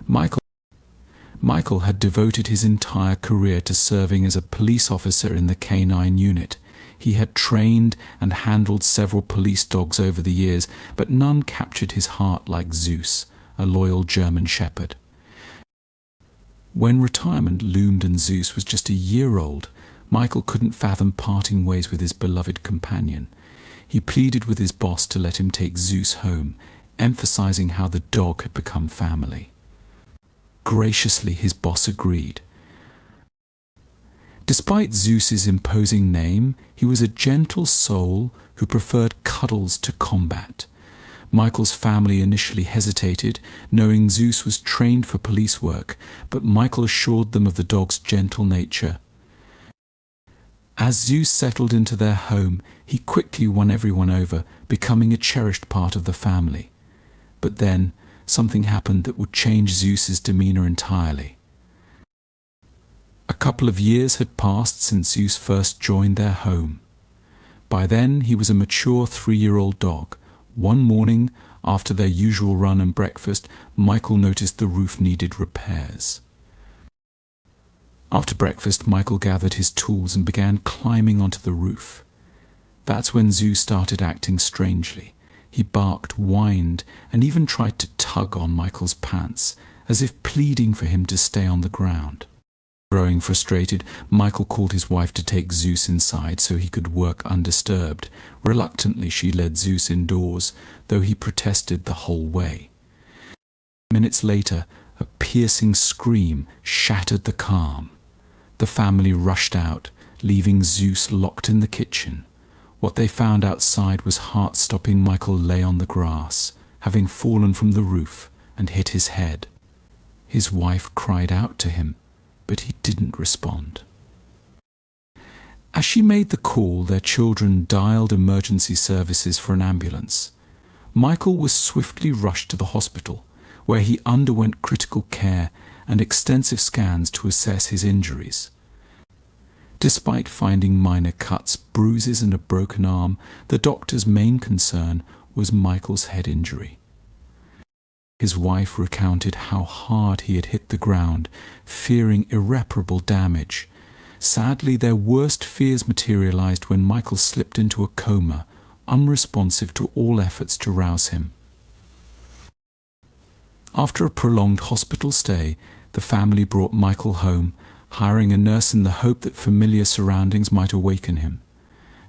Michael had devoted his entire career to serving as a police officer in the canine unit. He had trained and handled several police dogs over the years, but none captured his heart like Zeus, a loyal German shepherd. When retirement loomed and Zeus was just a year old, Michael couldn't fathom parting ways with his beloved companion. He pleaded with his boss to let him take Zeus home, emphasizing how the dog had become family. Graciously, his boss agreed. Despite Zeus's imposing name, he was a gentle soul who preferred cuddles to combat. Michael's family initially hesitated, knowing Zeus was trained for police work, but Michael assured them of the dog's gentle nature. As Zeus settled into their home, he quickly won everyone over, becoming a cherished part of the family. But then, something happened that would change Zeus's demeanor entirely. A couple of years had passed since Zeus first joined their home. By then, he was a mature 3-year-old dog. One morning, after their usual run and breakfast, Michael noticed the roof needed repairs. After breakfast, Michael gathered his tools and began climbing onto the roof. That's when Zeus started acting strangely. He barked, whined, and even tried to tug on Michael's pants, as if pleading for him to stay on the ground. Growing frustrated, Michael called his wife to take Zeus inside so he could work undisturbed. Reluctantly, she led Zeus indoors, though he protested the whole way. Minutes later, a piercing scream shattered the calm. The family rushed out, leaving Zeus locked in the kitchen. What they found outside was heart-stopping. Michael lay on the grass, having fallen from the roof and hit his head. His wife cried out to him, but he didn't respond. As she made the call, their children dialed emergency services for an ambulance. Michael was swiftly rushed to the hospital, where he underwent critical care and extensive scans to assess his injuries. Despite finding minor cuts, bruises and a broken arm, the doctor's main concern was Michael's head injury. His wife recounted how hard he had hit the ground, fearing irreparable damage. Sadly, their worst fears materialized when Michael slipped into a coma, unresponsive to all efforts to rouse him. After a prolonged hospital stay, the family brought Michael home, hiring a nurse in the hope that familiar surroundings might awaken him.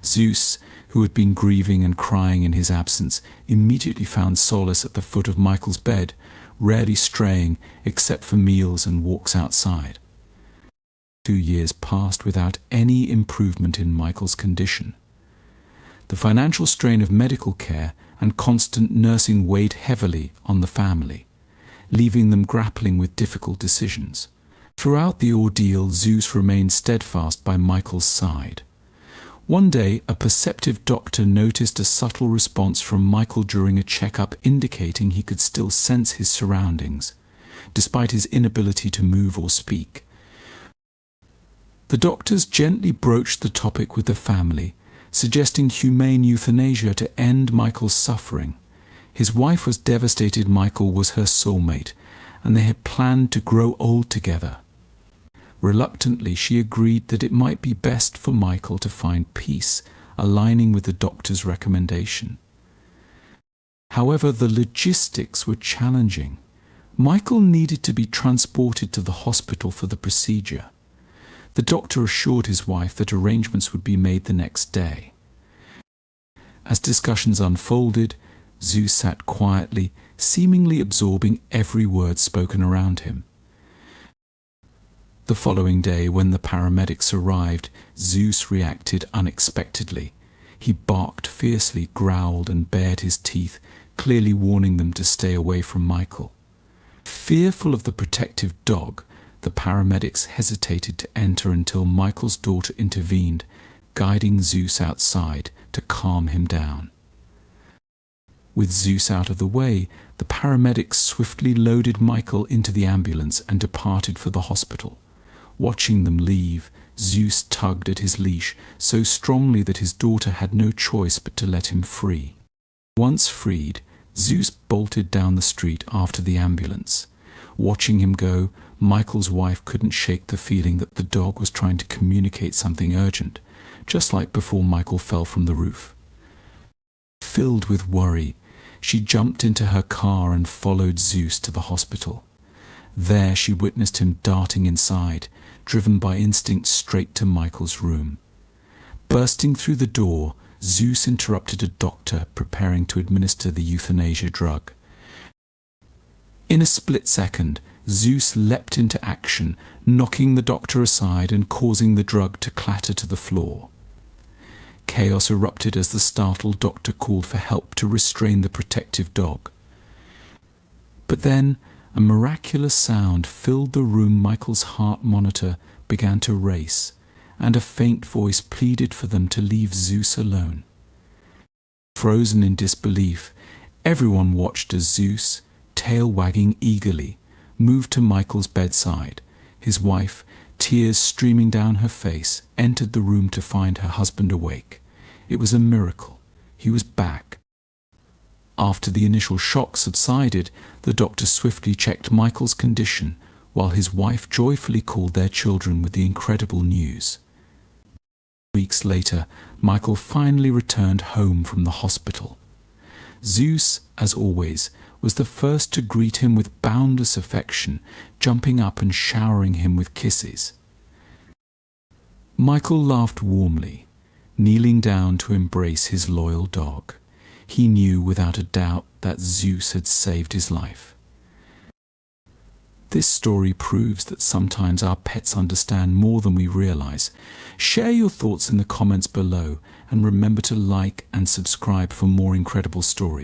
Zeus, who had been grieving and crying in his absence, immediately found solace at the foot of Michael's bed, rarely straying except for meals and walks outside. 2 years passed without any improvement in Michael's condition. The financial strain of medical care and constant nursing weighed heavily on the family, leaving them grappling with difficult decisions. Throughout the ordeal, Zeus remained steadfast by Michael's side. One day, a perceptive doctor noticed a subtle response from Michael during a checkup, indicating he could still sense his surroundings, despite his inability to move or speak. The doctors gently broached the topic with the family, suggesting humane euthanasia to end Michael's suffering. His wife was devastated. Michael was her soulmate, and they had planned to grow old together. Reluctantly, she agreed that it might be best for Michael to find peace, aligning with the doctor's recommendation. However, the logistics were challenging. Michael needed to be transported to the hospital for the procedure. The doctor assured his wife that arrangements would be made the next day. As discussions unfolded, Zeus sat quietly, seemingly absorbing every word spoken around him. The following day, when the paramedics arrived, Zeus reacted unexpectedly. He barked fiercely, growled, and bared his teeth, clearly warning them to stay away from Michael. Fearful of the protective dog, the paramedics hesitated to enter until Michael's daughter intervened, guiding Zeus outside to calm him down. With Zeus out of the way, the paramedics swiftly loaded Michael into the ambulance and departed for the hospital. Watching them leave, Zeus tugged at his leash so strongly that his daughter had no choice but to let him free. Once freed, Zeus bolted down the street after the ambulance. Watching him go, Michael's wife couldn't shake the feeling that the dog was trying to communicate something urgent, just like before Michael fell from the roof. Filled with worry, she jumped into her car and followed Zeus to the hospital. There she witnessed him darting inside, driven by instinct straight to Michael's room. Bursting through the door, Zeus interrupted a doctor preparing to administer the euthanasia drug. In a split second, Zeus leapt into action, knocking the doctor aside and causing the drug to clatter to the floor. Chaos erupted as the startled doctor called for help to restrain the protective dog. But then, a miraculous sound filled the room. Michael's heart monitor began to race, and a faint voice pleaded for them to leave Zeus alone. Frozen in disbelief, everyone watched as Zeus, tail wagging eagerly, moved to Michael's bedside. His wife, tears streaming down her face, entered the room to find her husband awake. It was a miracle. He was back. After the initial shock subsided, the doctor swiftly checked Michael's condition, while his wife joyfully called their children with the incredible news. Weeks later, Michael finally returned home from the hospital. Zeus, as always, was the first to greet him with boundless affection, jumping up and showering him with kisses. Michael laughed warmly, kneeling down to embrace his loyal dog. He knew without a doubt that Zeus had saved his life. This story proves that sometimes our pets understand more than we realize. Share your thoughts in the comments below, and remember to like and subscribe for more incredible stories.